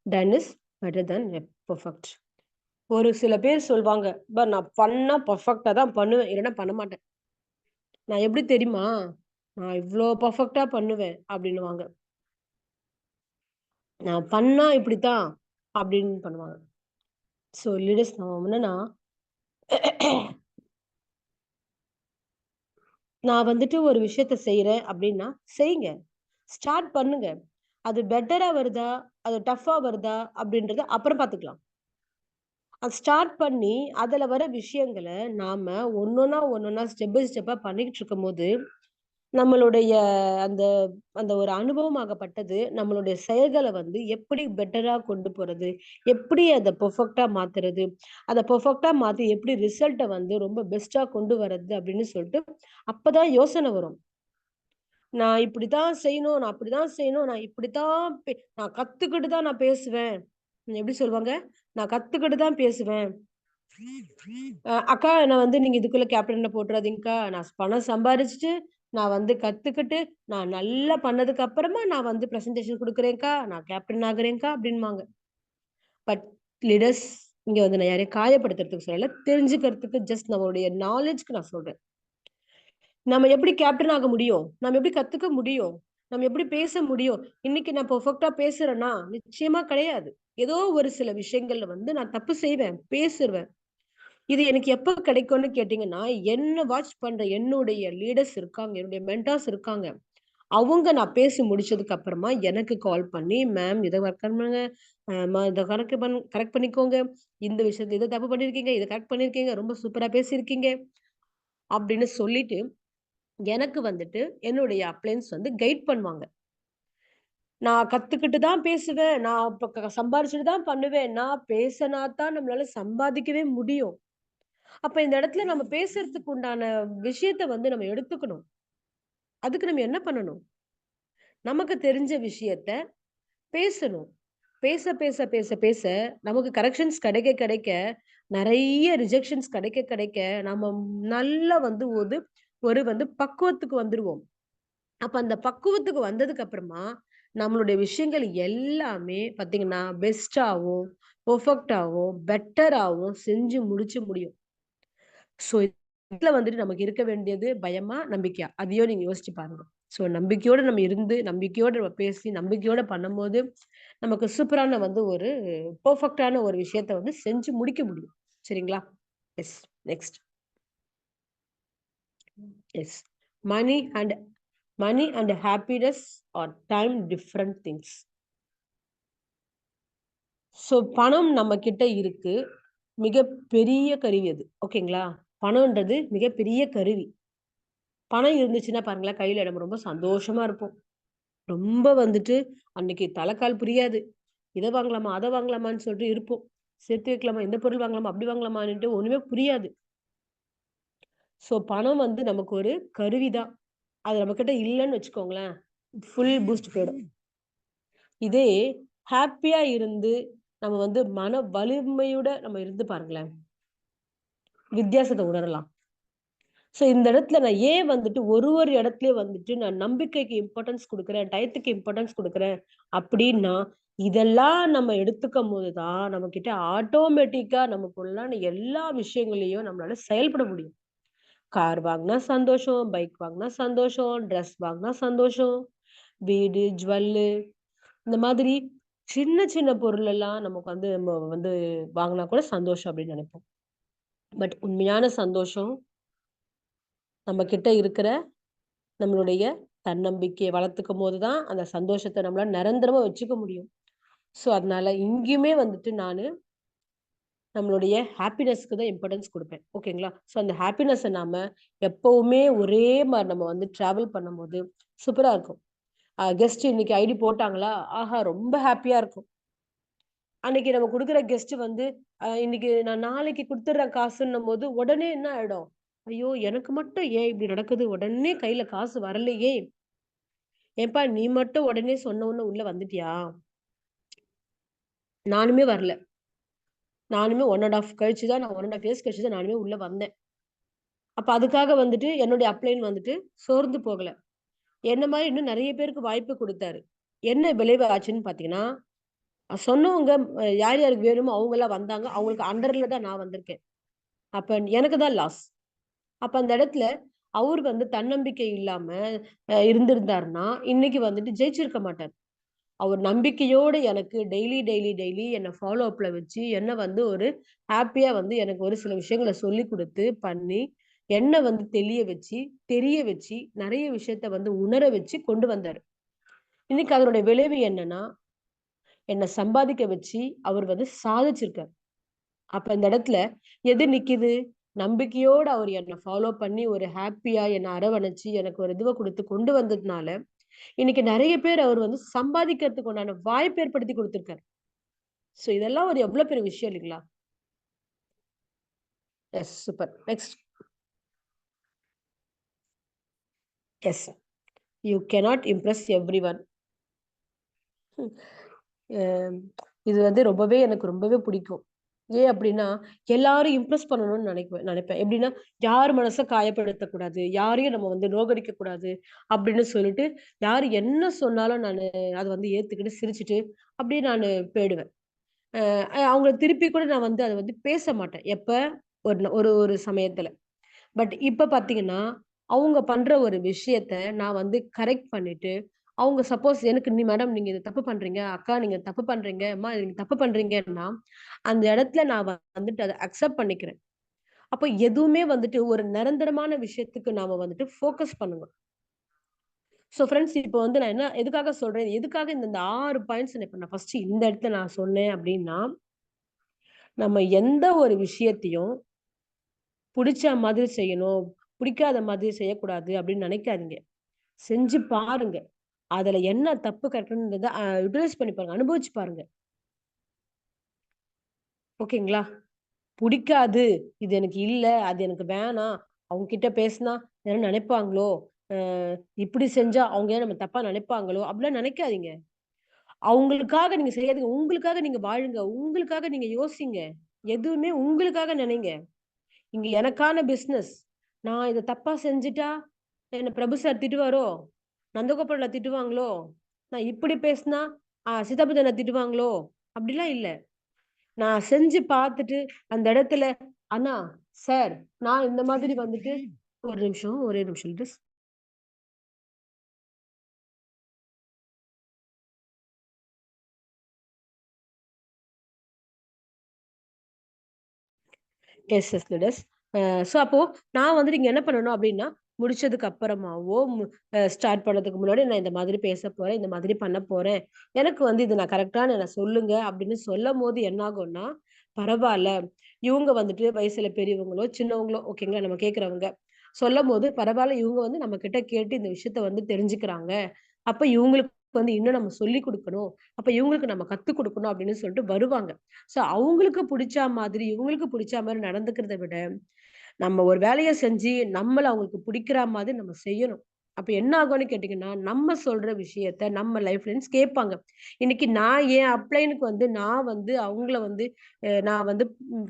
Done is better than perfect. ஒரு சில பேர் சொல்வாங்க, நான் பண்ணா பெர்ஃபெக்ட்டா தான் பண்ணுவேன். இல்லன்னா பண்ண மாட்டேன். நான் எப்படி தெரியுமா? நான் இவ்ளோ பெர்ஃபெக்ட்டா பண்ணுவேன் அப்டின்னுவாங்க. நான் பண்ணா இப்படித்தான் அப்படின்னு பண்ணுவாங்க. ஸோ லீடர்ஸ் நம்ம என்னன்னா, நான் வந்துட்டு ஒரு விஷயத்த செய்றேன் அப்படின்னா, செய்யுங்க. ஸ்டார்ட் பண்ணுங்க. அது பெட்டரா வருதா? அது டஃப்பா வருதா? அப்படின்றத அப்புறம் பார்த்துக்கலாம். அது ஸ்டார்ட் பண்ணி, அதுல வர விஷயங்கள நாம ஒண்ணொன்னா ஸ்டெப் பை ஸ்டெப்பா பண்ணிக்கிட்டு இருக்கும்போது, நம்மளுடைய அந்த அந்த ஒரு அனுபவமாகப்பட்டது, நம்மளுடைய செயல்கள வந்து எப்படி பெட்டரா கொண்டு போறது? எப்படி அத பெர்ஃபெக்ட்டா மாத்துறது? அத பெர்ஃபெக்ட்டா மாத்தி எப்படி ரிசல்ட்ட வந்து ரொம்ப பெஸ்ட்டா கொண்டு வரது? அப்படின்னு சொல்லிட்டு, அப்பதான் யோசனை வரும். நான் இப்படித்தான் செய்யணும், நான் அப்படிதான் செய்யணும், நான் இப்படித்தான் நான் கத்துக்கிட்டு தான் நான் பேசுவேன். எப்படி சொல்லுவாங்க? நான் கத்துக்கிட்டு தான் பேசுவேன். அக்கா என்ன வந்து நீங்க இதுக்குள்ள கேப்டன்ல போட்டுறாதீங்கக்கா. நான் பணம் சம்பாரிச்சுட்டு, நான் வந்து கத்துக்கிட்டு, நான் நல்லா பண்ணதுக்கு அப்புறமா நான் வந்து பிரசன்டேஷன் குடுக்குறேன்க்கா. நான் கேப்டன் ஆகுறேன்க்கா அப்டின்பாங்க. பட் லீடர்ஸ் இங்க வந்து நான் யாரையும் காயப்படுத்துறதுக்கு சொல்லல. தெரிஞ்சுக்கிறதுக்கு ஜஸ்ட் நம்மளுடைய நாலேட்ஜ்க்கு நான் சொல்றேன். நம்ம எப்படி கேப்டன் ஆக முடியும்? நம்ம எப்படி கத்துக்க முடியும்? நம்ம எப்படி பேச முடியும்? இன்னைக்கு நான் பெர்ஃபெக்ட்டா பேசுறேனா? நிச்சயமா கிடையாது. ஏதோ ஒரு சில விஷயங்கள்ல வந்து நான் தப்பு செய்வேன், பேசுருவேன். இது எனக்கு எப்ப கிடைக்கும்னு கேட்டீங்கன்னா, என்ன வாட்ச் பண்ற என்னுடைய லீடர்ஸ் இருக்காங்க. என்னுடைய மென்டார்ஸ் இருக்காங்க. அவங்க நான் பேசி முடிச்சதுக்கு அப்புறமா எனக்கு கால் பண்ணி, "மேம் இத ஒர்க் பண்ணுங்க. இத கரெக்ட் பண்ணிக்கோங்க. இந்த விஷயத்துல இத தப்பு பண்ணியிருக்கீங்க. இத கரெக்ட் பண்ணியிருக்கீங்க. ரொம்ப சூப்பரா பேசியிருக்கீங்க." அப்படின்னு சொல்லிட்டு, எனக்கு வந்துட்டு என்னுடைய அப்ளையன்ஸ் வந்து கைட் பண்ணுவாங்க. நான் கத்துக்கிட்டு தான் பேசுவேன். நான் இப்ப சம்பாரிச்சுட்டு தான் பண்ணுவேன். நான் பேசினா தான் நம்மளால சம்பாதிக்கவே முடியும். அப்ப இந்த இடத்துல நம்ம பேசுறதுக்கு உண்டான விஷயத்த வந்து நம்ம எடுத்துக்கணும். அதுக்கு நம்ம என்ன பண்ணணும்? நமக்கு தெரிஞ்ச விஷயத்த பேசணும். பேச, பேச, பேச, பேச நமக்கு கரெக்ஷன்ஸ் கிடைக்க, கிடைக்க நெறைய ரிஜெக்ஷன்ஸ் கிடைக்க, கிடைக்க நம்ம நல்லா வந்து ஒரு வந்து பக்குவத்துக்கு வந்துருவோம். அப்ப அந்த பக்குவத்துக்கு வந்ததுக்கு அப்புறமா, நம்மளுடைய விஷயங்கள் எல்லாமே பார்த்தீங்கன்னா, பெஸ்ட்டாவும், பெர்ஃபெக்ட்டாவும், பெட்டராவும் செஞ்சு முடிச்சு முடியும். ஸோ இதுல வந்துட்டு நமக்கு இருக்க வேண்டியது பயமா? நம்பிக்கையா? அதையும் நீங்க யோசிச்சு பாருங்க. ஸோ நம்பிக்கையோட நம்ம இருந்து, நம்பிக்கையோட நம்ம பேசி, நம்பிக்கையோட பண்ணும்போது, நமக்கு சூப்பரான வந்து ஒரு பெர்ஃபெக்ட்டான ஒரு விஷயத்த வந்து செஞ்சு முடிக்க முடியும். சரிங்களா? Yes. Next. Yes. Money and money and happiness are time different things. So பணம் நம்ம கிட்ட இருக்கு. மிகப்பெரிய கருவி அது. ஓகேங்களா? பணம்ன்றது மிகப்பெரிய கருவி. பணம் இருந்துச்சுன்னா பாருங்களேன், கையில நம்ம ரொம்ப சந்தோஷமா இருப்போம். ரொம்ப வந்துட்டு அன்னைக்கு தலகால் புரியாது. இத வாங்கலாமா? அத வாங்கலாமான்னு சொல்லிட்டு இருப்போம். சேர்த்து வைக்கலாமா? இந்த பொருள் வாங்கலாமா? அப்படி வாங்கலாமான்னுட்டு ஒண்ணுமே புரியாது. ஸோ பணம் வந்து நமக்கு ஒரு கருவி தான். அது நம்மகிட்ட இல்லன்னு வச்சுக்கோங்களேன், ஃபுல் பூஸ்ட் போயிடும். இதே ஹேப்பியா இருந்து, நம்ம வந்து மன வலிமையோட நம்ம இருந்து பாருங்களேன், வித்தியாசத்த உணரலாம். ஸோ இந்த இடத்துல நான் ஏன் வந்துட்டு ஒரு இடத்துலயும் வந்துட்டு நான் நம்பிக்கைக்கு இம்பார்ட்டன்ஸ் குடுக்குறேன், டயத்துக்கு இம்பார்ட்டன்ஸ் குடுக்குறேன் அப்டின்னா, இதெல்லாம் நம்ம எடுத்துக்கும்போது தான் நம்மகிட்ட ஆட்டோமேட்டிக்கா நமக்குள்ளான எல்லா விஷயங்களையும் நம்மளால செயல்பட முடியும். கார் வாங்குனா சந்தோஷம், பைக் வாங்குனா சந்தோஷம், ட்ரெஸ் வாங்குனா சந்தோஷம், வீடு, ஜுவல்லு இந்த மாதிரி சின்ன சின்ன பொருள் எல்லாம் நமக்கு வந்து நம்ம வந்து வாங்குனா கூட சந்தோஷம் அப்டின்னு நெனைப்போம். பட் உண்மையான சந்தோஷம் நம்ம கிட்ட இருக்கிற நம்மளுடைய தன்னம்பிக்கைய வளர்த்துக்கும்போது தான், அந்த சந்தோஷத்த நம்மளால நிரந்தரமா வச்சுக்க முடியும். ஸோ, அதனால இங்கேயுமே வந்துட்டு நானு நம்மளுடைய ஹாப்பினஸ்க்கு தான் இம்பார்ட்டன்ஸ் குடுப்பேன். ஓகேங்களா? ஸோ, அந்த ஹாப்பினஸ நாம எப்பவுமே ஒரே மாரி நம்ம வந்து டிராவல் பண்ணும்போது சூப்பரா இருக்கும். கெஸ்ட் இன்னைக்கு ஐடி போட்டாங்களா? ஆஹா! ரொம்ப ஹாப்பியா இருக்கும். அன்னைக்கு நம்ம குடுக்குற கெஸ்ட் வந்து, இன்னைக்கு நான் நாளைக்கு குடுத்துடுறேன் காசுன்னும்போது, உடனே என்ன ஆயிடும்? ஐயோ! எனக்கு மட்டும் ஏன் இப்படி நடக்குது? உடனே கையில காசு வரலையே! ஏன்பா நீ மட்டும் உடனே சொன்ன உடனே உள்ள வந்துட்டியா? நானுமே வரல. நானுமே 1 1/2 கழிச்சு தான் நான் 1 1/2 இயர்ஸ் கழிச்சு தான் நானுமே உள்ள வந்தேன். அப்ப அதுக்காக வந்துட்டு என்னுடைய அப்ளைன் வந்துட்டு சோர்ந்து போகல. என்ன மாரி இன்னும் நெறைய பேருக்கு வாய்ப்பு குடுத்தாரு. என்ன விளைவு ஆச்சுன்னு பார்த்தீங்கன்னா, சொன்னவங்க யார் யாருக்கு வேணுமோ அவங்கலாம் வந்தாங்க. அவங்களுக்கு அண்டர்ல தான் நான் வந்திருக்கேன். அப்ப எனக்கு தான் லாஸ். அப்ப அந்த இடத்துல அவரு வந்து தன்னம்பிக்கை இல்லாம இருந்திருந்தாருன்னா, இன்னைக்கு வந்துட்டு ஜெயிச்சிருக்க மாட்டாரு. அவர் நம்பிக்கையோட எனக்கு டெய்லி என்ன ஃபாலோ அப்ல வச்சு, என்ன வந்து ஒரு ஹேப்பியா வந்து எனக்கு ஒரு சில விஷயங்கள சொல்லிக் குடுத்து, பண்ணி, என்ன வந்து தெளிய வச்சு, தெரிய வச்சு, நெறைய விஷயத்த வந்து உணர வச்சு கொண்டு வந்தாரு. இன்னைக்கு அதனுடைய விளைவு என்னன்னா, என்ன சம்பாதிக்க வச்சு அவர் வந்து சாதிச்சிருக்காரு. அப்ப இந்த இடத்துல எது நிக்குது? நம்பிக்கையோட அவர் என்ன ஃபாலோ பண்ணி ஒரு ஹேப்பியா என்ன அரவணைச்சு, எனக்கு ஒரு இதுவ குடுத்து கொண்டு வந்ததுனால, இன்னைக்கு நெறைய பேர் அவர் வந்து சம்பாதிக்கிறதுக்கு உண்டான வாய்ப்பு ஏற்படுத்தி குடுத்திருக்காரு. சோ இதெல்லாம் ஒரு எவ்ளோ பெரிய விஷயம் இல்லைங்களா? Yes super. Next. Yes. You cannot impress everyone. அ இது வந்து எனக்கு ரொம்பவே பிடிக்கும். ஏன் அப்டின்னா, எல்லாரும் இம்ப்ரெஸ் பண்ணணும்னு நெனைப்பேன். எப்டின்னா, யார் மனச காயப்படுத்தக்கூடாது, யாரையும் நம்ம வந்து நோகடிக்கக் கூடாது அப்டின்னு சொல்லிட்டு, யாரு என்ன சொன்னாலும் நானு அத வந்து ஏத்துக்கிட்டு, சிரிச்சுட்டு அப்டியே நானு போயிடுவேன். அ அவங்கள திருப்பி கூட நான் வந்து அத வந்து பேச மாட்டேன். எப்ப? ஒரு ஒரு சமயத்துல. பட் இப்ப பார்த்தீங்கன்னா, அவங்க பண்ற ஒரு விஷயத்த நான் வந்து கரெக்ட் பண்ணிட்டு, அவங்க சப்போஸ் எனக்கு மேடம் நீங்க இத தப்பு பண்றீங்க. அக்கா நீங்க தப்பு பண்றீங்க. அம்மா நீங்க தப்பு பண்றீங்கன்னா, அந்த இடத்துல நான் வந்துட்டு அத அக்செப்ட் பண்ணிக்கிறேன். அப்ப எதுவுமே வந்துட்டு ஒரு நிரந்தரமான விஷயத்துக்கு நாம வந்துட்டு ஃபோக்கஸ் பண்ணணும். ஸோ ஃபிரெண்ட்ஸ் இப்ப வந்து நான் எதுக்காக சொல்றேன்? எதுக்காக இந்த 6 பாயிண்ட்ஸ் இப்ப நான் ஃபர்ஸ்ட் இந்த இடத்துல நான் சொன்னேன் அப்டின்னா, நம்ம எந்த ஒரு விஷயத்தையும் புடிச்ச மாதிரி செய்யணும், பிடிக்காத மாதிரி செய்யக்கூடாது அப்டின்னு நெனைக்காதீங்க. செஞ்சு பாருங்க. அதுல என்ன தப்பு கரெக்ட்ன்றத யுட்டிலைஸ் பண்ணி பாருங்க. அனுபவிச்சு பாருங்க. ஓகேங்களா? பிடிக்காது, இது எனக்கு இல்ல, அது எனக்கு வேணாம், அவங்க கிட்ட பேசினா என்ன நினைப்பாங்களோ, இப்படி செஞ்சா அவங்க ஏன் நம்ம தப்பா நினைப்பாங்களோ அப்படிலாம் நினைக்காதீங்க. அவங்களுக்காக நீங்க செய்யாதீங்க. உங்களுக்காக நீங்க வாழுங்க. உங்களுக்காக நீங்க யோசிங்க. எதுவுமே உங்களுக்காக நினைங்க. இங்க எனக்கான பிசினஸ். நான் இத தப்பா செஞ்சுட்டா, என்ன பிரபு சார் திட்டுவாரோ? நந்தகோபால் அண்ணா திட்டுவாங்களோ? நான் இப்படி பேசினா, சித்தாபதி அண்ணா திட்டுவாங்களோ? அப்படிலாம் இல்ல. நான் செஞ்சு பார்த்துட்டு, அந்த இடத்துல, "அண்ணா, சார், நான் இந்த மாதிரி வந்துட்டு" ஒரு நிமிஷம், ஒரே நிமிஷம் please. Yes, yes, yes. So அப்போ நான் வந்துட்டு இங்க என்ன பண்ணணும் அப்டின்னா, முடிச்சதுக்கு அப்புறமாவோ, ஸ்டார்ட் பண்ணதுக்கு முன்னாடி நான் இந்த மாதிரி பேச போறேன். இந்த மாதிரி பண்ண போறேன். எனக்கு வந்து இது நான் கரெக்ட்டான்னு என்ன சொல்லுங்க அப்டின்னு சொல்லம்போது என்ன ஆகும்னா, பரவால்ல. இவங்க வந்துட்டு வயசுல பெரியவங்களோ, சின்னவங்களோ ஓகேங்களா? நம்ம கேட்கிறவங்க. சொல்லம்போது பரவால்ல இவங்க வந்து நம்ம கிட்ட கேட்டு இந்த விஷயத்த வந்து தெரிஞ்சுக்கிறாங்க. அப்ப இவங்களுக்கு வந்து இன்னும் நம்ம சொல்லிக் குடுக்கணும். அப்ப இவங்களுக்கு நம்ம கத்துக் குடுக்கணும் அப்டின்னு சொல்லிட்டு வருவாங்க. சோ அவங்களுக்கு புடிச்சா மாதிரி, இவங்களுக்கு புடிச்சா மாரி நடந்துக்கிறத விட, நம்ம ஒரு வேலைய செஞ்சு, நம்மள அவங்களுக்கு புடிக்கிற மாதிரி நம்ம செய்யணும். அப்ப என்ன ஆகும்னு கேட்டீங்கன்னா, நம்ம சொல்ற விஷயத்த நம்ம லைஃப் ஃப்ரெண்ட்ஸ் கேட்பாங்க. இன்னைக்கு நான் என் அப்ளைனுக்கு வந்து நான் வந்து அவங்கள வந்து நான் வந்து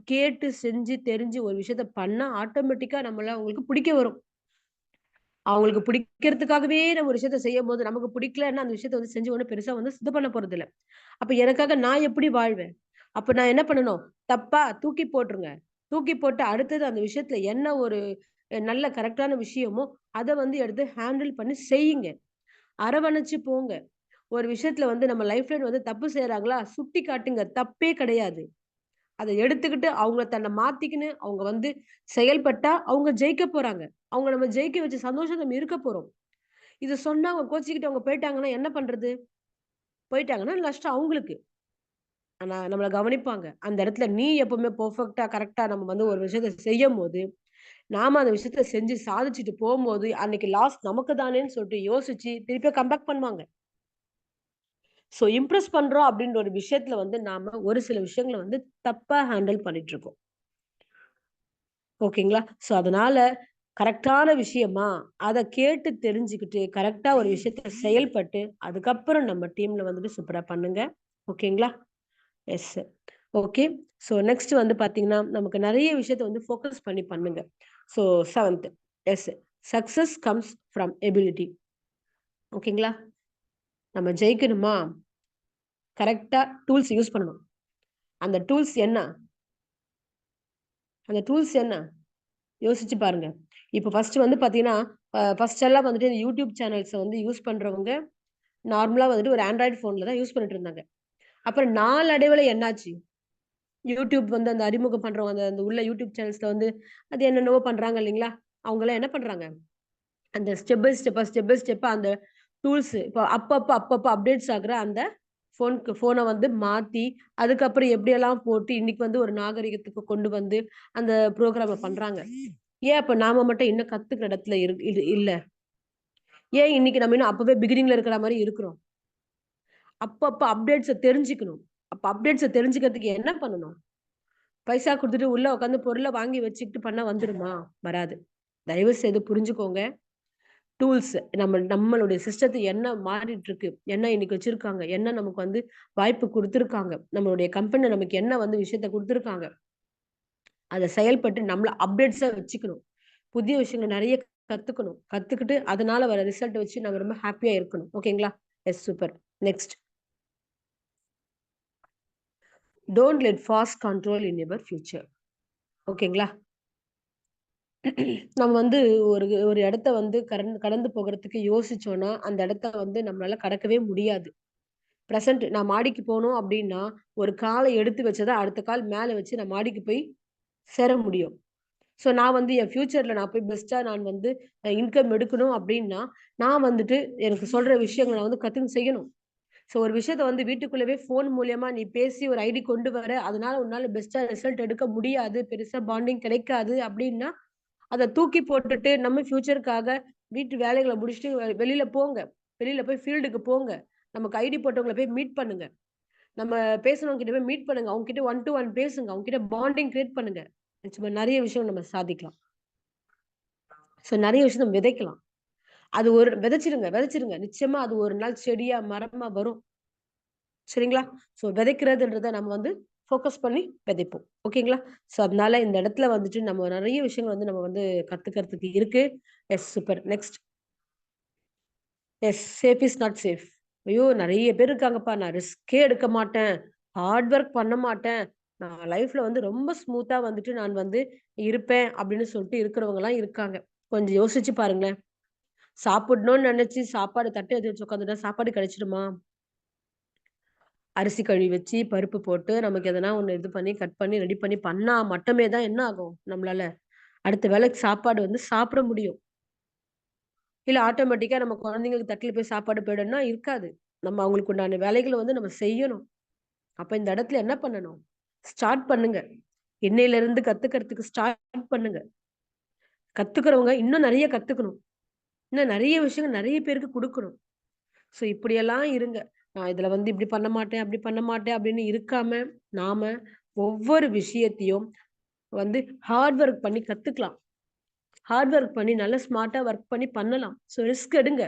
கேட்டு செஞ்சு தெரிஞ்சு ஒரு விஷயத்த பண்ணா ஆட்டோமேட்டிக்கா நம்மள அவங்களுக்கு பிடிக்க வரும். அவங்களுக்கு பிடிக்கிறதுக்காகவே நம்ம ஒரு விஷயத்த செய்யும்போது, நமக்கு பிடிக்கலன்னா அந்த விஷயத்த வந்து செஞ்சு ஒண்ணும் பெருசா வந்து இது பண்ண போறதில்ல. அப்ப எனக்காக நான் எப்படி வாழ்வேன்? அப்ப நான் என்ன பண்ணணும்? தப்பா தூக்கி போட்டுருங்க. தூக்கி போட்டு அடுத்தது அந்த விஷயத்துல என்ன ஒரு நல்ல கரெக்ட்டான விஷயமோ, அத வந்து எடுத்து ஹேண்டில் பண்ணி செய்யுங்க. அரவணைச்சு போங்க. ஒரு விஷயத்துல வந்து நம்ம லைஃப்ல வந்து தப்பு செய்றாங்களா? சுட்டி காட்டுங்க. தப்பே கிடையாது. அத எடுத்துக்கிட்டு அவங்கள தன்னை மாத்திக்கின்னு, அவங்க வந்து செயல்பட்டா, அவங்க ஜெயிக்க போறாங்க. அவங்க நம்ம ஜெயிக்க வச்ச சந்தோஷம் நம்ம இருக்க போறோம். இத சொன்னா அவங்க கோச்சுக்கிட்டு அவங்க போயிட்டாங்கன்னா என்ன பண்றது? போயிட்டாங்கன்னா நஷ்டம் அவங்களுக்கு. ஆனா நம்மள கவனிப்பாங்க. அந்த இடத்துல நீ எப்பவுமே பெர்ஃபெக்ட்டா, கரெக்ட்டா நம்ம வந்து ஒரு விஷயத்த செய்யும்போது, நாம அந்த விஷயத்த செஞ்சு சாதிச்சுட்டு போம்போது, அன்னைக்கு லாஸ் நமக்கு தானேன்னு சொல்லிட்டு யோசிச்சு, திருப்பி கம்பேக் பண்ணுவாங்க. சோ இம்ப்ரெஸ் பண்றோம் அப்படின்ற ஒரு விஷயத்துல வந்து நாம ஒரு சில விஷயங்கள வந்து தப்பா ஹேண்டில் பண்ணிட்டு இருக்கோம். ஓகேங்களா? சோ அதனால கரெக்ட்டான விஷயமா, அத கேட்டு தெரிஞ்சுக்கிட்டு, கரெக்ட்டா ஒரு விஷயத்த செயல்பட்டு, அதுக்கப்புறம் நம்ம டீம்ல வந்துட்டு சூப்பரா பண்ணுங்க. ஓகேங்களா? எஸ். ஓகே. சோ நெக்ஸ்ட் வந்து பார்த்தீங்கன்னா, நமக்கு நெறைய விஷயத்த வந்து ஃபோக்கஸ் பண்ணி பண்ணுங்க. சோ 7த் yes. Success comes from ability. ஓகேங்களா? நம்ம ஜெயிக்கணுமா, கரெக்ட்டா டூல்ஸ் யூஸ் பண்ணணும். அந்த டூல்ஸ் என்ன? அந்த டூல்ஸ் என்ன? யோசிச்சு பாருங்க. இப்ப ஃபர்ஸ்ட் வந்து பார்த்தீங்கன்னா, ஃபர்ஸ்ட் எல்லாம் வந்துட்டு இந்த யூடியூப் சேனல்ஸ வந்து யூஸ் பண்றவங்க, நார்மலா வந்துட்டு ஒரு ஆண்ட்ராய்டு ஃபோன்ல தான் யூஸ் பண்ணிட்டு இருந்தாங்க. அப்புறம் நாளடைவுல என்னாச்சு? யூடியூப் வந்து அந்த அறிமுகம் பண்றவங்க, அந்த அந்த உள்ள யூடியூப் சேனல்ஸ்ல வந்து அது என்னென்னவோ பண்றாங்க இல்லைங்களா? அவங்கலாம் என்ன பண்றாங்க? அந்த ஸ்டெப் பை ஸ்டெப்பா அந்த டூல்ஸ் இப்ப அப்பப்ப அப்டேட்ஸ் ஆகுற அந்த ஃபோன வந்து மாத்தி, அதுக்கப்புறம் எப்படியெல்லாம் போட்டு இன்னைக்கு வந்து ஒரு நாகரிகத்துக்கு கொண்டு வந்து அந்த புரோகிராம பண்றாங்க. ஏன் அப்ப நாம மட்டும் இன்னும் கத்துக்கிற இடத்துல இல்ல? ஏன் இன்னைக்கு நம்ம இன்னும் அப்பவே பிகினிங்ல இருக்கிற மாரி இருக்கிறோம்? அப்பப்ப அப்டேட்ஸ தெரிஞ்சுக்கணும். அப்ப அப்டேட்ஸ தெரிஞ்சுக்கிறதுக்கு என்ன பண்ணணும்? பைசா குடுத்துட்டு உள்ள உட்காந்து பொருள வாங்கி வச்சுக்கிட்டு பண்ணா வந்துருமா? வராது. தயவு செய்து புரிஞ்சுக்கோங்க. டூல்ஸ் நம்மளுடைய சிஸ்டத்த என்ன மாறிட்டு இருக்கு? என்ன இன்னைக்கு வச்சிருக்காங்க? என்ன நமக்கு வந்து வாய்ப்பு குடுத்துருக்காங்க? நம்மளுடைய கம்பெனில நமக்கு என்ன வந்து விஷயத்த குடுத்துருக்காங்க? அத செயல்பட்டு நம்மள அப்டேட்ஸா வச்சுக்கணும். புதிய விஷயங்கள் நெறைய கத்துக்கணும். கத்துக்கிட்டு அதனால வர ரிசல்ட் வச்சு நம்ம ரொம்ப ஹேப்பியா இருக்கணும். ஓகேங்களா? Yes super. Next. Don't let past control in your future. ஓகேங்களா? நம்ம வந்து ஒரு ஒரு இடத்த வந்து கடந்து போகுறதுக்கு யோசிச்சோம்னா, அந்த இடத்த வந்து நம்மளால கடக்கவே முடியாது. பிரசன்ட் நான் மாடிக்கு போணும் அப்டின்னா, ஒரு கால எடுத்து வச்சு தான் அடுத்த கால் மேல வச்சு நான் மாடிக்கு போய் சேர முடியும். ஸோ நான் வந்து என் ஃபியூச்சர்ல நான் போய் பெஸ்ட்டா நான் வந்து இன்கம் எடுக்கணும் அப்டின்னா, நான் வந்துட்டு எனக்கு சொல்ற விஷயங்கள நான் வந்து கத்துன்னு செய்யணும். ஸோ ஒரு விஷயத்த வந்து வீட்டுக்குள்ளவே ஃபோன் மூலியமா நீ பேசி ஒரு ஐடி கொண்டு வர, அதனால உன்னால பெஸ்ட்டா ரிசல்ட் எடுக்க முடியாது, பெருசா பாண்டிங் கிடைக்காது அப்டின்னா, அத தூக்கி போட்டுட்டு நம்ம ஃபியூச்சர்க்காக வீட்டு வேலைகள முடிச்சுட்டு வெளில போங்க. வெளில போய் ஃபீல்டுக்கு போங்க. நமக்கு ஐடி போட்டவங்கள போய் மீட் பண்ணுங்க. நம்ம பேசுனவங்க கிட்ட போய் மீட் பண்ணுங்க. அவங்க கிட்ட 1 to 1 பேசுங்க. அவங்க கிட்ட பாண்டிங் கிரியேட் பண்ணுங்க. நிச்சயமா நெறைய விஷயம் நம்ம சாதிக்கலாம். நெறைய விஷயம் நம்ம விதைக்கலாம். அது ஒரு விதைச்சிருங்க. நிச்சயமா அது ஒரு நாள் செடியா, மரமா வரும். சரிங்களா? விதைக்கிறதுன்றத நம்ம வந்து ஃபோக்கஸ் பண்ணி விதைப்போம். ஓகேங்களா? அதனால இந்த இடத்துல வந்துட்டு நம்ம நெறைய விஷயங்கள் வந்து நம்ம வந்து கத்துக்கிறதுக்கு இருக்கு. Super. Next. Safe is not safe. ஐயோ! நெறைய பேர் இருக்காங்கப்பா. நான் ரிஸ்கே எடுக்க மாட்டேன். ஹார்ட் ஒர்க் பண்ண மாட்டேன். நான் லைஃப்ல வந்து ரொம்ப ஸ்மூத்தா வந்துட்டு நான் வந்து இருப்பேன் அப்படின்னு சொல்லிட்டு இருக்கிறவங்கலாம் இருக்காங்க. கொஞ்சம் யோசிச்சு பாருங்களேன். சாப்பிடணும்னு நெனச்சு சாப்பாடு தட்டு எடுத்து வச்சு உட்காந்துட்டா சாப்பாடு கிடைச்சிடுமா? அரிசி கழுவி வச்சு, பருப்பு போட்டு, நமக்கு எதனா ஒண்ணு இது பண்ணி, கட் பண்ணி, ரெடி பண்ணி பண்ணா மட்டுமே தான் என்ன ஆகும்? நம்மளால அடுத்த வேளைக்கு சாப்பாடு வந்து சாப்பிட முடியும். இல்ல ஆட்டோமேட்டிக்கா நம்ம குழந்தைங்களுக்கு தட்டுல போய் சாப்பாடு போயிடும்னா இருக்காது. நம்ம அவங்களுக்கு உண்டான வேலைகள வந்து நம்ம செய்யணும். அப்ப இந்த இடத்துல என்ன பண்ணணும்? ஸ்டார்ட் பண்ணுங்க. இன்னையிலிருந்து கத்துக்கிறதுக்கு ஸ்டார்ட் பண்ணுங்க. கத்துக்கிறவங்க இன்னும் நெறைய கத்துக்கணும். இன்னும் நெறைய விஷயங்கள் நெறைய பேருக்கு குடுக்கணும். இப்படியெல்லாம் இருங்க. நான் இதுல வந்து இப்படி பண்ண மாட்டேன், அப்படி பண்ண மாட்டேன் அப்படின்னு இருக்காம, நாம ஒவ்வொரு விஷயத்தையும் வந்து ஹார்ட் ஒர்க் பண்ணி கத்துக்கலாம். ஹார்ட் ஒர்க் பண்ணி நல்லா ஸ்மார்ட்டா ஒர்க் பண்ணி பண்ணலாம். ரிஸ்க் எடுங்க.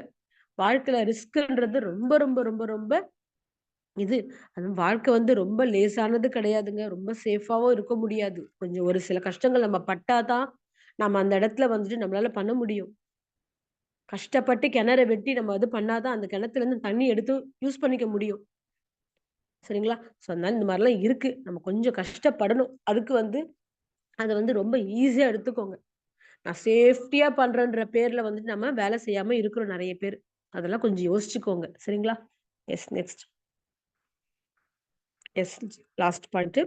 வாழ்க்கையில ரிஸ்க்ன்றது ரொம்ப, ரொம்ப, ரொம்ப, ரொம்ப இது. அதுவும் வாழ்க்கை வந்து ரொம்ப லேசானது கிடையாதுங்க. ரொம்ப சேஃபாவும் இருக்க முடியாது. கொஞ்சம் ஒரு சில கஷ்டங்கள் நம்ம பட்டா தான், நம்ம அந்த இடத்துல வந்துட்டு நம்மளால பண்ண முடியும். கஷ்டப்பட்டு கிணற வெட்டி நம்ம இது பண்ணா தான், அந்த கிணத்துலருந்து தண்ணி எடுத்து யூஸ் பண்ணிக்க முடியும். சரிங்களா? அதனால இந்த மாரிலாம் இருக்கு. நம்ம கொஞ்சம் கஷ்டப்படணும். அதுக்கு வந்து அத வந்து ரொம்ப ஈஸியா எடுத்துக்கோங்க. நான் சேஃப்டியா பண்றேன்ற பேர்ல வந்துட்டு நம்ம வேலை செய்யாம இருக்கிறோம் நெறைய பேரு. அதெல்லாம் கொஞ்சம் யோசிச்சுக்கோங்க. சரிங்களா? Next. Yes last point.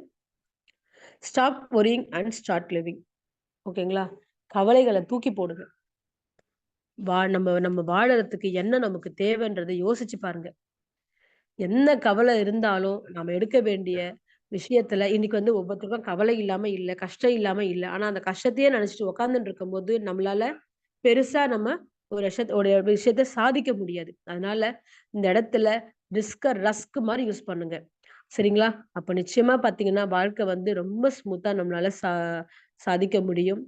Stop worrying and start living. ஓகேங்களா? கவலைகள தூக்கி போடுங்க. நம்ம நம்ம வாழறதுக்கு என்ன நமக்கு தேவைன்றத யோசிச்சு பாருங்க. என்ன கவலை இருந்தாலும், நாம எடுக்க வேண்டிய விஷயத்துல இன்னைக்கு வந்து ஒவ்வொருத்தருக்கும் கவலை இல்லாம இல்ல, கஷ்டம் இல்லாம இல்ல. ஆனா அந்த கஷ்டத்தையே நெனச்சுட்டு உட்கார்ந்துட்டு இருக்கும்போது, நம்மளால பெருசா நம்ம ஒரு விஷயத்த சாதிக்க முடியாது. அதனால இந்த இடத்துல ரஸ்க் மாரி யூஸ் பண்ணுங்க. சரிங்களா? அப்ப நிச்சயமா பார்த்தீங்கன்னா, வாழ்க்கை வந்து ரொம்ப ஸ்மூத்தா நம்மளால சாதிக்க முடியும்.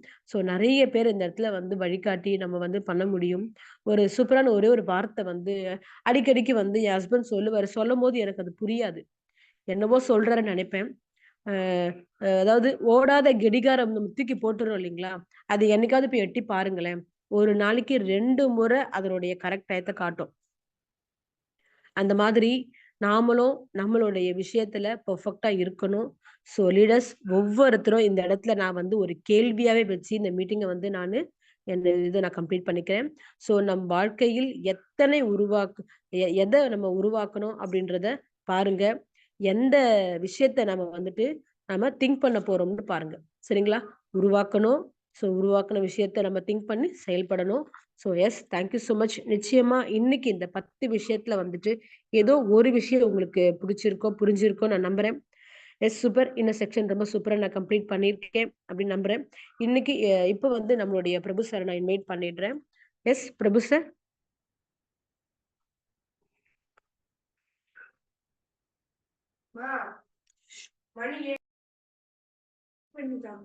நெறைய பேர் இந்த இடத்துல வந்து வழிகாட்டி நம்ம வந்து பண்ண முடியும். ஒரு சூப்பரான ஒரே ஒரு வார்த்தை வந்து அடிக்கடிக்கு வந்து என் ஹஸ்பண்ட் சொல்லுவாரு. சொல்லும்போது எனக்கு அது புரியாது. என்னவோ சொல்றாருன்னு நெனைப்பேன். அ அதாவது ஓடாத கடிகாரம் நம்ம தூக்கி போட்டுறோம் இல்லைங்களா? அது என்னைக்காவது போய் எட்டி பாருங்களேன். ஒரு நாளைக்கு 2 முறை அதனுடைய கரெக்ட் டயத்த காட்டும். அந்த மாதிரி நாமளும் நம்மளுடைய விஷயத்துல பெர்ஃபெக்ட்டா இருக்கணும். லீடர்ஸ் ஒவ்வொருத்தரும் இந்த இடத்துல நான் வந்து ஒரு கேள்வியாவே வச்சு இந்த மீட்டிங்க வந்து நான் கம்ப்ளீட் பண்ணிக்கிறேன். நம் வாழ்க்கையில் எத்தனை எத நம்ம உருவாக்கணும் அப்படின்றத பாருங்க. எந்த விஷயத்த நம்ம வந்துட்டு நம்ம திங்க் பண்ண போறோம்னு பாருங்க. சரிங்களா? உருவாக்கணும். உருவாக்குன விஷயத்த நம்ம திங்க் பண்ணி செயல்படணும். Thank you so much. நிச்சயமா இன்னைக்கு இந்த 10 விஷயத்துல வந்துட்டு ஏதோ ஒரு விஷயம் உங்களுக்கு பிடிச்சிருக்கோ, புரிஞ்சிருக்கோ நான் நம்புறேன். சூப்பர். இந்த செக்ஷன் ரொம்ப சூப்பரா நான் கம்ப்ளீட் பண்ணியிருக்கேன் அப்படின்னு நம்புறேன். இன்னைக்கு இப்ப வந்து நம்மளுடைய பிரபு சார நான் இன்வைட் பண்ணிடுறேன். பிரபு சார்.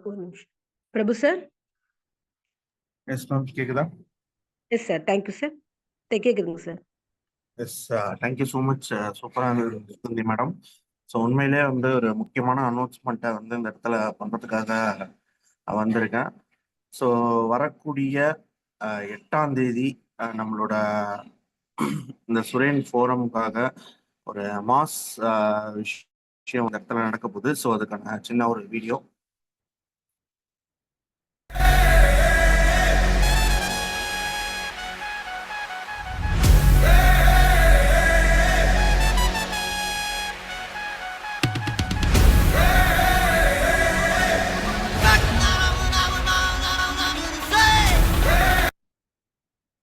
ஒரு நிமிஷம். பிரபு சார். எஸ் மேம், கேக்குதா? Yes sir. Thank you sir. கேக்குதுங்க sir. Yes, thank you so much. சூப்பராக இருந்தது மேடம். உண்மையிலே வந்து ஒரு முக்கியமான அனௌன்ஸ்மெண்ட்டை வந்து இந்த இடத்துல பண்ணுறதுக்காக வந்திருக்கேன். வரக்கூடிய 8ஆம் தேதி நம்மளோட இந்த சுரேன் ஃபோரமுக்காக ஒரு மாஸ் விஷயம் இந்த இடத்துல நடக்க போகுது. அதுக்கான சின்ன ஒரு வீடியோ.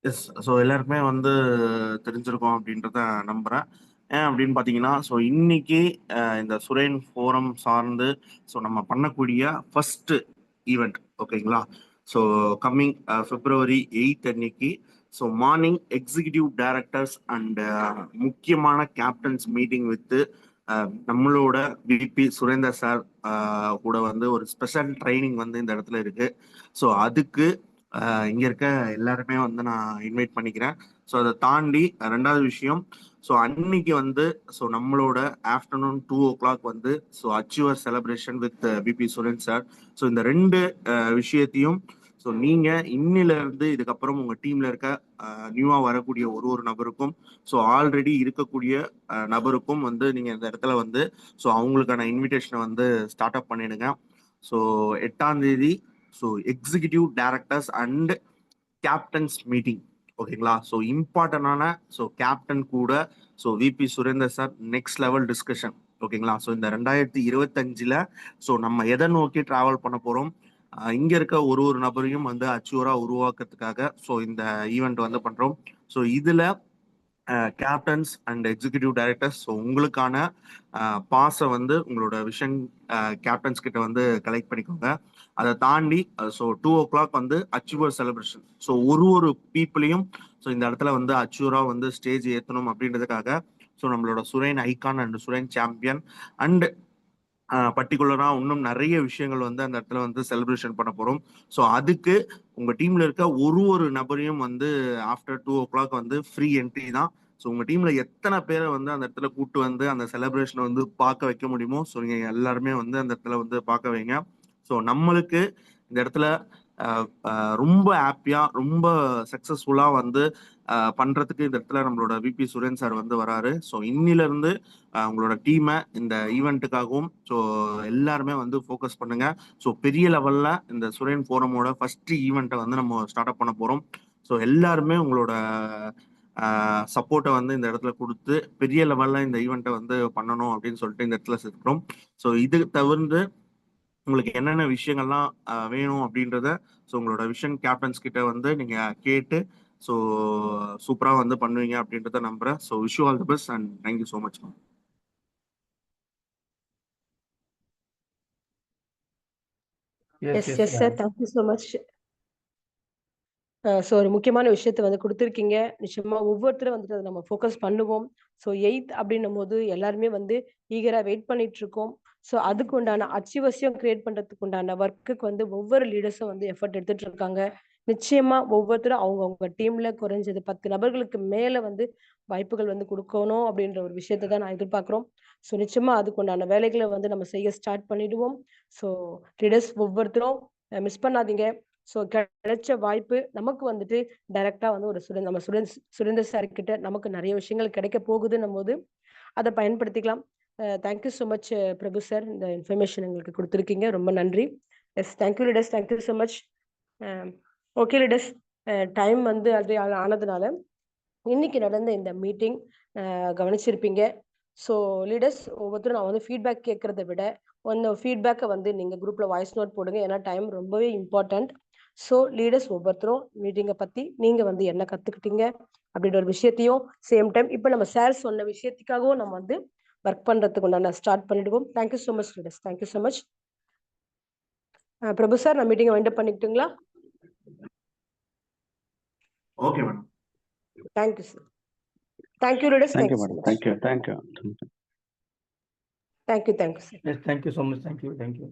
எஸ். எல்லாருக்குமே வந்து தெரிஞ்சிருக்கும் அப்படின்றத நம்புறேன். ஏன் அப்படின்னு பார்த்தீங்கன்னா, இன்னைக்கு இந்த சுரேன் ஃபோரம் சார்ந்து நம்ம பண்ணக்கூடிய ஃபர்ஸ்ட் ஈவெண்ட். ஓகேங்களா? கம்மிங் February 8 அன்னைக்கு மார்னிங் எக்ஸிகியூட்டிவ் டைரக்டர்ஸ் அண்ட் முக்கியமான கேப்டன்ஸ் மீட்டிங் வித் நம்மளோட விபி சுரேந்தர் சார் கூட வந்து ஒரு ஸ்பெஷல் ட்ரைனிங் வந்து இந்த இடத்துல இருக்கு. ஸோ அதுக்கு இங்க இருக்க எல்லாருமே வந்து நான் இன்வைட் பண்ணிக்கிறேன். ஸோ அதை தாண்டி ரெண்டாவது விஷயம், ஸோ அன்னைக்கு வந்து ஸோ நம்மளோட ஆஃப்டர்நூன் 2 o'clock வந்து so achiever celebration with VP Suren sir. So இந்த ரெண்டு விஷயத்தையும் ஸோ நீங்க இன்னில இருந்து இதுக்கப்புறம் உங்க டீம்ல இருக்க நியூவா வரக்கூடிய ஒரு நபருக்கும் ஸோ ஆல்ரெடி இருக்கக்கூடிய நபருக்கும் வந்து நீங்க இந்த இடத்துல வந்து ஸோ அவங்களுக்கான இன்விடேஷனை வந்து ஸ்டார்ட் அப் பண்ணிடுங்க. ஸோ 8ஆம் தேதி so executive directors and captains meeting, ஓகேங்களா? ஸோ இம்பார்ட்டன்டான ஸோ கேப்டன் கூட so VP Surender sir next level discussion, ஓகேங்களா? ஸோ இந்த 2025ல ஸோ நம்ம எதை நோக்கி டிராவல் பண்ண போறோம், இங்க இருக்க ஒரு நபரையும் வந்து அச்சூரா உருவாக்குறதுக்காக ஸோ இந்த ஈவெண்ட் வந்து பண்றோம். ஸோ இதுல captains and executive directors so உங்களுக்கான பாஸை வந்து உங்களோட விஷன் கேப்டன்ஸ் கிட்ட வந்து கலெக்ட் பண்ணிக்கோங்க. அதை தாண்டி ஸோ 2 o'clock வந்து அச்சீவர் செலிப்ரேஷன். ஸோ ஒரு பீப்புளையும் ஸோ இந்த இடத்துல வந்து அச்சூரா வந்து ஸ்டேஜ் ஏற்றணும் அப்படின்றதுக்காக ஸோ நம்மளோட Suren icon and Suren champion and பர்டிகுலரா இன்னும் நிறைய விஷயங்கள் வந்து அந்த இடத்துல வந்து செலிப்ரேஷன் பண்ண போறோம். ஸோ அதுக்கு உங்க டீம்ல இருக்க ஒரு நபரையும் வந்து ஆஃப்டர் 2 o'clock வந்து ஃப்ரீ என்ட்ரி தான். ஸோ உங்க டீம்ல எத்தனை பேரை வந்து அந்த இடத்துல கூட்டு வந்து அந்த செலிப்ரேஷனை வந்து பார்க்க வைக்க முடியுமோ ஸோ நீங்க எல்லாருமே வந்து அந்த இடத்துல வந்து பார்க்க வைங்க. ஸோ நம்மளுக்கு இந்த இடத்துல ரொம்ப ஹாப்பியா ரொம்ப சக்சஸ்ஃபுல்லா வந்து பண்றதுக்கு இந்த இடத்துல நம்மளோட விபி சுரேன் சார் வந்து வராரு. ஸோ இன்னில இருந்து உங்களோட டீமை இந்த ஈவெண்ட்டுக்காகவும் ஸோ எல்லாருமே வந்து ஃபோக்கஸ் பண்ணுங்க. ஸோ பெரிய லெவல்ல இந்த சுரேன் ஃபோரமோட ஃபர்ஸ்ட் ஈவெண்ட்டை வந்து நம்ம ஸ்டார்ட் அப் பண்ண போறோம். ஸோ எல்லாருமே உங்களோட சப்போர்ட்டை வந்து இந்த இடத்துல கொடுத்து பெரிய லெவல்ல இந்த ஈவெண்ட்டை வந்து பண்ணணும் அப்படின்னு சொல்லிட்டு இந்த இடத்துல சேர்க்கிறோம். ஸோ இது தவிர்த்து உங்களுக்கு என்னென்ன விஷயங்கள்லாம் வேணும் அப்படின்றத ஸோ உங்களோட விஷன் கேப்டன்ஸ் கிட்ட வந்து நீங்க கேட்டு ஸோ சூப்பரா வந்து பண்ணுவீங்க அப்படின்றத நம்புறேன். So wish you all the best and thank you so much. Yes, sir. Thank you so much. So ஒரு முக்கியமான விஷயத்த வந்து கொடுத்துருக்கீங்க. நிச்சயமா ஒவ்வொருத்தரும் வந்துட்டு அதை நம்ம ஃபோக்கஸ் பண்ணுவோம். ஸோ 8th அப்படின்னும் போது எல்லாருமே வந்து ஈகரா வெயிட் பண்ணிட்டு இருக்கோம். ஸோ அதுக்கு உண்டான அச்சீவர்ஸையும் கிரியேட் பண்றதுக்கு உண்டான ஒர்க்குக்கு வந்து ஒவ்வொரு லீடர்ஸும் வந்து எஃபர்ட் எடுத்துட்டு இருக்காங்க. நிச்சயமா ஒவ்வொருத்தரும் அவங்கவுங்க டீம்ல குறைஞ்சது 10 நபர்களுக்கு மேல வந்து வாய்ப்புகள் வந்து கொடுக்கணும் அப்படின்ற ஒரு விஷயத்தை தான் நான் எதிர்பார்க்குறோம். ஸோ நிச்சயமா அதுக்கு உண்டான வேலைகளை வந்து நம்ம செய்ய ஸ்டார்ட் பண்ணிடுவோம். ஸோ லீடர்ஸ் ஒவ்வொருத்தரும் மிஸ் பண்ணாதீங்க. ஸோ கிடைச்ச வாய்ப்பு நமக்கு வந்துட்டு டைரக்டா வந்து ஒரு நம்ம சுரேந்தர் சார் கிட்ட நமக்கு நிறைய விஷயங்கள் கிடைக்க போகுதுன்னும் போது அதை பயன்படுத்திக்கலாம். Thank you so much Prabhu sir, இந்த இன்ஃபர்மேஷன் எங்களுக்கு கொடுத்துருக்கீங்க. ரொம்ப நன்றி. Yes, thank you leaders, thank you so much. Okay leaders, time வந்து அது ஆனதுனால இன்னைக்கு நடந்த இந்த மீட்டிங் கவனிச்சிருப்பீங்க. ஸோ லீடர்ஸ் ஒவ்வொருத்தரும் நான் வந்து ஃபீட்பேக் கேட்கறத விட ஒன்று ஃபீட்பேக்கை வந்து நீங்கள் குரூப்பில் வாய்ஸ் நோட் போடுங்க. ஏன்னா டைம் ரொம்பவே இம்பார்ட்டன்ட். ஸோ லீடர்ஸ் ஒவ்வொருத்தரும் மீட்டிங்கை பற்றி நீங்கள் வந்து என்ன கற்றுக்கிட்டீங்க அப்படின்ற ஒரு விஷயத்தையும் சேம் டைம் இப்போ நம்ம சார் சொன்ன விஷயத்துக்காகவும் நம்ம வந்து ஒர்க் பண்ணுறதுக்கு உண்டான ஸ்டார்ட் பண்ணிடுவோம். Thank you so much leaders, thank you so much. Prabhu sir, நான் மீட்டிங்கை வைண்ட் அப் பண்ணிக்கிட்டுங்களா? Okay madam. Thank you sir. Thank you leaders. Thank you madam. Thank you. Thank you sir. Yes, thank you so much. Thank you.